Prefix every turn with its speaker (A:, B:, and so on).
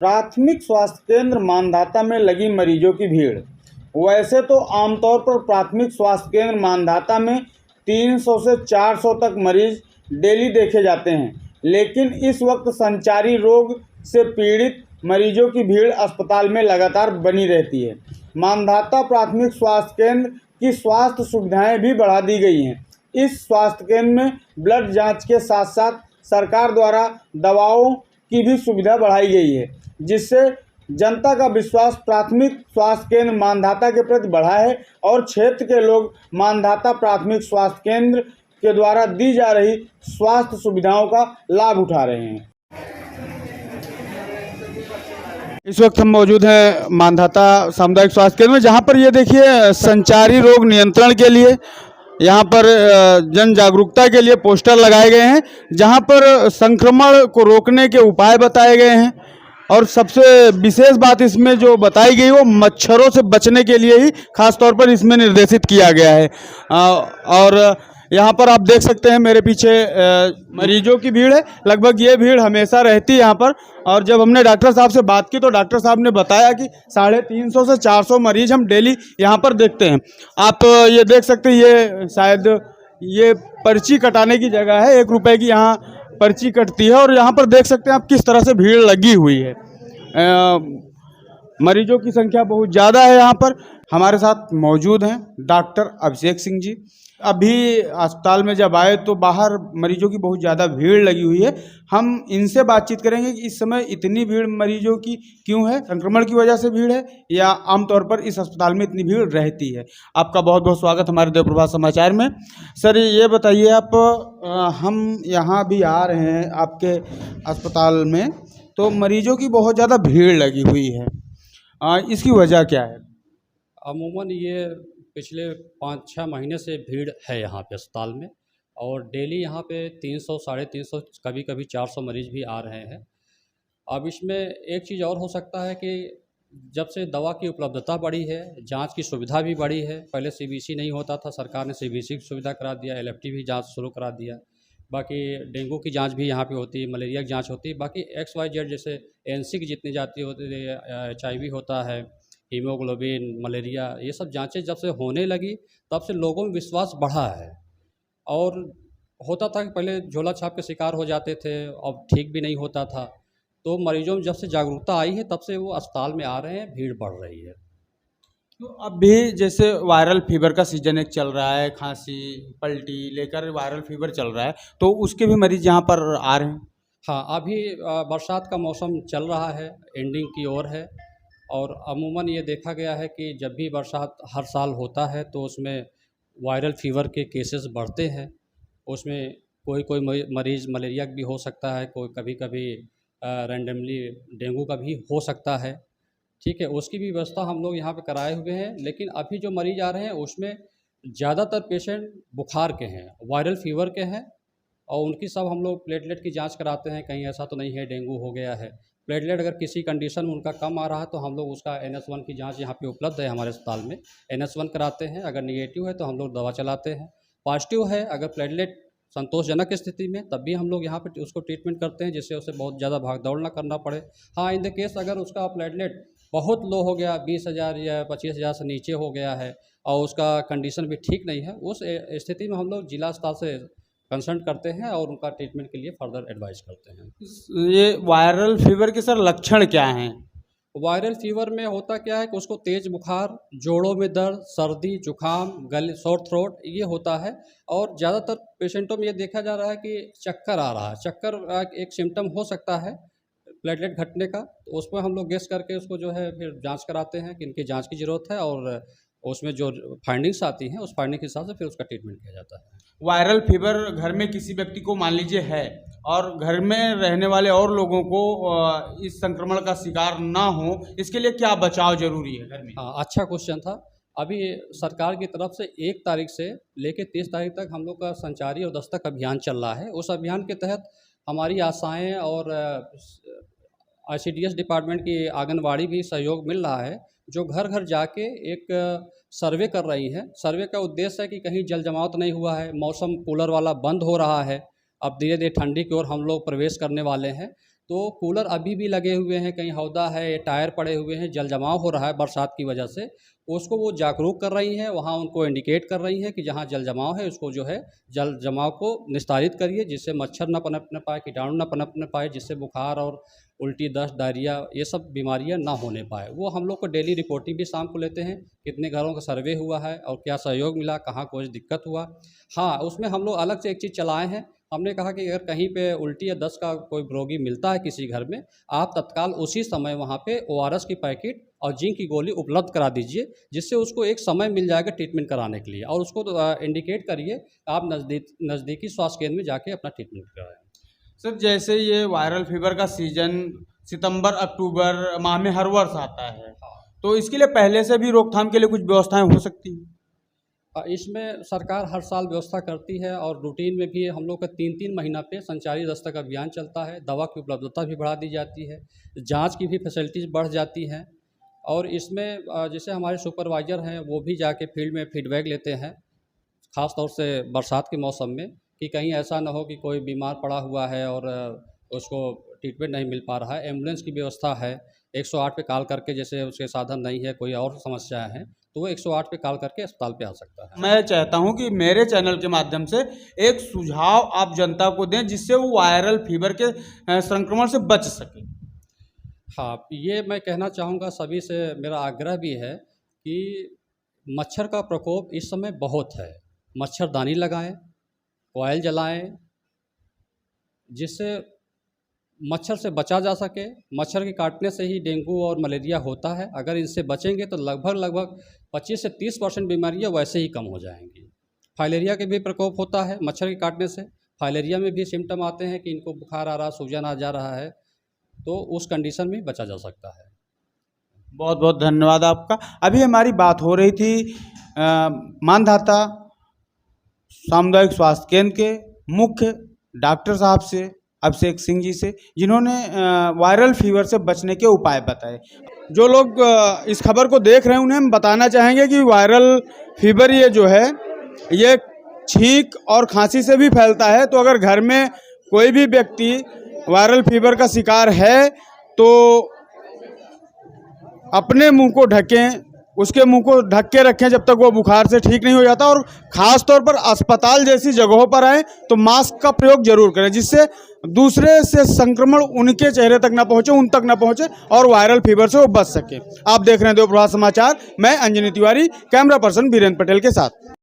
A: प्राथमिक स्वास्थ्य केंद्र मानधाता में लगी मरीजों की भीड़। वैसे तो आमतौर पर प्राथमिक स्वास्थ्य केंद्र मानधाता में 300 से 400 तक मरीज डेली देखे जाते हैं, लेकिन इस वक्त संचारी रोग से पीड़ित मरीजों की भीड़ अस्पताल में लगातार बनी रहती है। मानधाता प्राथमिक स्वास्थ्य केंद्र की स्वास्थ्य सुविधाएं भी बढ़ा दी गई हैं। इस स्वास्थ्य केंद्र में ब्लड जांच के साथ साथ सरकार द्वारा दवाओं की भी सुविधा बढ़ाई गई है, जिससे जनता का विश्वास प्राथमिक स्वास्थ्य केंद्र मानधाता के प्रति बढ़ा है और क्षेत्र के लोग मानधाता प्राथमिक स्वास्थ्य केंद्र के द्वारा दी जा रही स्वास्थ्य सुविधाओं का लाभ उठा रहे हैं। इस वक्त हम मौजूद हैं मानधाता सामुदायिक स्वास्थ्य केंद्र में, जहां पर ये देखिए संचारी रोग नियंत्रण के लिए यहाँ पर जन जागरूकता के लिए पोस्टर लगाए गए हैं, जहाँ पर संक्रमण को रोकने के उपाय बताए गए हैं। और सबसे विशेष बात इसमें जो बताई गई वो मच्छरों से बचने के लिए ही खास तौर पर इसमें निर्देशित किया गया है। और यहाँ पर आप देख सकते हैं मेरे पीछे मरीजों की भीड़ है। लगभग ये भीड़ हमेशा रहती है यहाँ पर। और जब हमने डॉक्टर साहब से बात की तो डॉक्टर साहब ने बताया कि 350 से 400 मरीज हम डेली यहाँ पर देखते हैं। आप ये देख सकते हैं, ये शायद ये पर्ची कटाने की जगह है। 1 रुपये की यहाँ पर्ची कटती है और यहाँ पर देख सकते हैं आप किस तरह से भीड़ लगी हुई है। मरीजों की संख्या बहुत ज़्यादा है। यहाँ पर हमारे साथ मौजूद हैं डॉक्टर अभिषेक सिंह जी। अभी अस्पताल में जब आए तो बाहर मरीजों की बहुत ज़्यादा भीड़ लगी हुई है। हम इनसे बातचीत करेंगे कि इस समय इतनी भीड़ मरीजों की क्यों है, संक्रमण की वजह से भीड़ है या आमतौर पर इस अस्पताल में इतनी भीड़ रहती है। आपका बहुत बहुत स्वागत हमारे देवप्रभात समाचार में। सर ये बताइए आप, हम यहाँ भी आ रहे हैं आपके अस्पताल में तो मरीजों की बहुत ज़्यादा भीड़ लगी हुई है, इसकी वजह क्या है?
B: अमूमन ये पिछले 5-6 महीने से भीड़ है यहाँ पे अस्पताल में, और डेली यहाँ पे 300, 350, कभी कभी 400 मरीज भी आ रहे हैं। अब इसमें एक चीज़ और हो सकता है कि जब से दवा की उपलब्धता बढ़ी है, जांच की सुविधा भी बढ़ी है। पहले सीबीसी नहीं होता था, सरकार ने सीबीसी की सुविधा करा दिया, एलएफटी भी जांच शुरू करा दिया। बाकी डेंगू की जांच भी यहाँ पे होती है, मलेरिया की जांच होती है। बाकी XYZ जैसे एनसी की जितनी जाती होती है, HIV होता है, हीमोग्लोबिन, मलेरिया, ये सब जांचें जब से होने लगी तब से लोगों में विश्वास बढ़ा है। और होता था कि पहले झोला छाप के शिकार हो जाते थे, अब ठीक भी नहीं होता था। तो मरीजों में जब से जागरूकता आई है तब से वो अस्पताल में आ रहे हैं, भीड़ बढ़ रही है।
A: तो अब भी जैसे वायरल फीवर का सीजन एक चल रहा है, खांसी पलटी लेकर वायरल फीवर चल रहा है, तो उसके भी मरीज यहाँ पर आ रहे हैं।
B: हाँ, अभी बरसात का मौसम चल रहा है, एंडिंग की ओर है। और अमूमन ये देखा गया है कि जब भी बरसात हर साल होता है तो उसमें वायरल फीवर के केसेस बढ़ते हैं। उसमें कोई कोई मरीज़ मलेरिया भी हो सकता है, कोई कभी कभी रैंडमली डेंगू का भी हो सकता है। ठीक है, उसकी भी व्यवस्था हम लोग यहाँ पे कराए हुए हैं। लेकिन अभी जो मरीज़ आ रहे हैं उसमें ज़्यादातर पेशेंट बुखार के हैं, वायरल फीवर के हैं, और उनकी सब हम लोग प्लेटलेट की जांच कराते हैं, कहीं ऐसा तो नहीं है डेंगू हो गया है। प्लेटलेट अगर किसी कंडीशन में उनका कम आ रहा है तो हम लोग उसका NS1 की जांच यहाँ पे उपलब्ध है हमारे अस्पताल में। NS1 कराते हैं, अगर निगेटिव है तो हम लोग दवा चलाते हैं। पॉजिटिव है, अगर प्लेटलेट संतोषजनक स्थिति में, तब भी हम लोग यहाँ पे उसको ट्रीटमेंट करते हैं, जिससे उसे बहुत ज़्यादा भाग दौड़ ना करना पड़े। हाँ, इन द केस अगर उसका प्लेटलेट बहुत लो हो गया, 20,000 या 25,000 से नीचे हो गया है और उसका कंडीशन भी ठीक नहीं है, उस स्थिति में हम लोग जिला अस्पताल से कंसल्ट करते हैं और उनका ट्रीटमेंट के लिए फर्दर एडवाइस करते हैं।
A: ये वायरल फीवर के सर लक्षण क्या हैं?
B: वायरल फीवर में होता क्या है कि उसको तेज़ बुखार, जोड़ों में दर्द, सर्दी, जुखाम, गले, सोर थ्रोट, ये होता है। और ज़्यादातर पेशेंटों में ये देखा जा रहा है कि चक्कर आ रहा है। चक्कर एक सिम्टम हो सकता है प्लेटलेट घटने का, तो उसमें हम लोग गेस करके उसको जो है फिर जांच कराते हैं कि इनकी जांच की ज़रूरत है, और उसमें जो फाइंडिंग्स आती हैं उस फाइंडिंग के हिसाब से फिर उसका ट्रीटमेंट किया जाता है।
A: वायरल फीवर घर में किसी व्यक्ति को मान लीजिए है और घर में रहने वाले और लोगों को इस संक्रमण का शिकार ना हो, इसके लिए क्या बचाव जरूरी है घर में?
B: हाँ, अच्छा क्वेश्चन था। अभी सरकार की तरफ से 1 तारीख से लेकर 30 तारीख तक हम लोग का संचारी और दस्तक अभियान चल रहा है। उस अभियान के तहत हमारी आशाएं और ICDS डिपार्टमेंट की आंगनवाड़ी भी सहयोग मिल रहा है, जो घर घर जाके एक सर्वे कर रही है। सर्वे का उद्देश्य है कि कहीं जल जमाव तो नहीं हुआ है, मौसम कूलर वाला बंद हो रहा है, अब धीरे धीरे ठंडी की ओर हम लोग प्रवेश करने वाले हैं, तो कूलर अभी भी लगे हुए हैं, कहीं हौदा है, टायर पड़े हुए हैं, जल जमाव हो रहा है बरसात की वजह से, उसको वो जागरूक कर रही हैं, वहाँ उनको इंडिकेट कर रही हैं कि जहाँ जल जमाव है उसको जो है जल जमाव को निस्तारित करिए, जिससे मच्छर न पनपने पाए, कीटाणु न पनपने पाए, जिससे बुखार और उल्टी, दस्त, डायरिया ये सब बीमारियां ना होने पाए। वो हम लोग को डेली रिपोर्टिंग भी शाम को लेते हैं, कितने घरों का सर्वे हुआ है और क्या सहयोग मिला, कहाँ कुछ दिक्कत हुआ। हाँ, उसमें हम लोग अलग से एक चीज़ चलाए हैं। हमने कहा कि अगर कहीं पे उल्टी या दस्त का कोई रोगी मिलता है किसी घर में, आप तत्काल उसी समय वहाँ पे ORS की पैकेट और जिंक की गोली उपलब्ध करा दीजिए, जिससे उसको एक समय मिल जाएगा ट्रीटमेंट कराने के लिए। और उसको इंडिकेट करिए, आप नज़दीकी स्वास्थ्य केंद्र में जाके अपना ट्रीटमेंट कराएं।
A: सर, जैसे ये वायरल फीवर का सीजन सितंबर अक्टूबर माह में हर वर्ष आता है, तो इसके लिए पहले से भी रोकथाम के लिए कुछ व्यवस्थाएं हो सकती हैं?
B: इसमें सरकार हर साल व्यवस्था करती है और रूटीन में भी हम लोग का 3-3 महीना पे संचारी दस्तक अभियान चलता है। दवा की उपलब्धता भी बढ़ा दी जाती है, जांच की भी फैसिलिटीज़ बढ़ जाती हैं। और इसमें जैसे हमारे सुपरवाइज़र हैं, वो भी जाके फील्ड में फीडबैक लेते हैं, ख़ास तौर से बरसात के मौसम में, कि कहीं ऐसा ना हो कि कोई बीमार पड़ा हुआ है और उसको ट्रीटमेंट नहीं मिल पा रहा है। एम्बुलेंस की व्यवस्था है, 108 पे कॉल करके, जैसे उसके साधन नहीं है, कोई और समस्याएं हैं, तो वो 108 पे कॉल करके अस्पताल पे आ सकता है।
A: मैं चाहता हूं कि मेरे चैनल के माध्यम से एक सुझाव आप जनता को दें, जिससे वो वायरल फीवर के संक्रमण से बच सके।
B: हाँ, ये मैं कहना चाहूँगा, सभी से मेरा आग्रह भी है कि मच्छर का प्रकोप इस समय बहुत है। मच्छरदानी लगाएं, ऑयल जलाएं, जिससे मच्छर से बचा जा सके। मच्छर के काटने से ही डेंगू और मलेरिया होता है। अगर इनसे बचेंगे तो लगभग 25 से 30% बीमारियां वैसे ही कम हो जाएंगी। फाइलेरिया के भी प्रकोप होता है मच्छर के काटने से। फाइलेरिया में भी सिम्टम आते हैं कि इनको बुखार आ रहा, सूजन आ जा रहा है, तो उस कंडीशन में बचा जा सकता है।
A: बहुत बहुत धन्यवाद आपका। अभी हमारी बात हो रही थी मानधाता सामुदायिक स्वास्थ्य केंद्र के मुख्य डॉक्टर साहब से, अभिषेक सिंह जी से, जिन्होंने वायरल फीवर से बचने के उपाय बताए। जो लोग इस खबर को देख रहे हैं उन्हें हम बताना चाहेंगे कि वायरल फीवर ये जो है, ये छींक और खांसी से भी फैलता है। तो अगर घर में कोई भी व्यक्ति वायरल फीवर का शिकार है तो अपने मुंह को ढकें, उसके मुंह को ढक के रखें जब तक वो बुखार से ठीक नहीं हो जाता। और ख़ास तौर पर अस्पताल जैसी जगहों पर आएँ तो मास्क का प्रयोग जरूर करें, जिससे दूसरे से संक्रमण उनके चेहरे तक ना पहुंचे, उन तक ना पहुंचे और वायरल फीवर से वो बच सके। आप देख रहे हैं देव प्रभात समाचार, मैं अंजनी तिवारी, कैमरा पर्सन बीरेंद्र पटेल के साथ।